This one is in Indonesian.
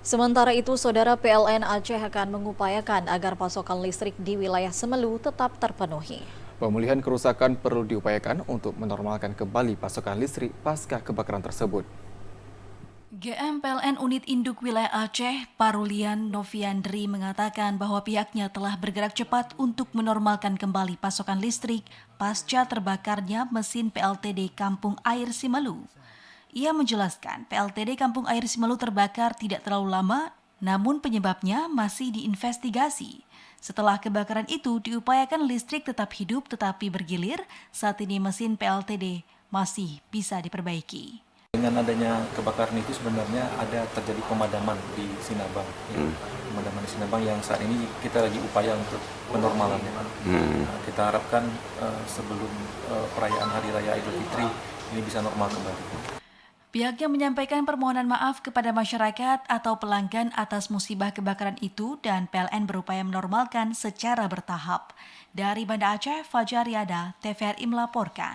Sementara itu, Saudara PLN Aceh akan mengupayakan agar pasokan listrik di wilayah Semelu tetap terpenuhi. Pemulihan kerusakan perlu diupayakan untuk menormalkan kembali pasokan listrik pasca kebakaran tersebut. GM PLN Unit Induk Wilayah Aceh, Parulian Noviandri mengatakan bahwa pihaknya telah bergerak cepat untuk menormalkan kembali pasokan listrik pasca terbakarnya mesin PLTD Kampung Air Simelu. Ia menjelaskan PLTD Kampung Air Simelu terbakar tidak terlalu lama, namun penyebabnya masih diinvestigasi. Setelah kebakaran itu diupayakan listrik tetap hidup tetapi bergilir, saat ini mesin PLTD masih bisa diperbaiki. Dengan adanya kebakaran itu sebenarnya ada terjadi pemadaman di Sinabang. Pemadaman di Sinabang yang saat ini kita lagi upaya untuk penormalannya. Kita harapkan sebelum perayaan Hari Raya Idul Fitri ini bisa normal kembali. Pihaknya menyampaikan permohonan maaf kepada masyarakat atau pelanggan atas musibah kebakaran itu dan PLN berupaya menormalkan secara bertahap. Dari Banda Aceh, Fajar Yada, TVRI melaporkan.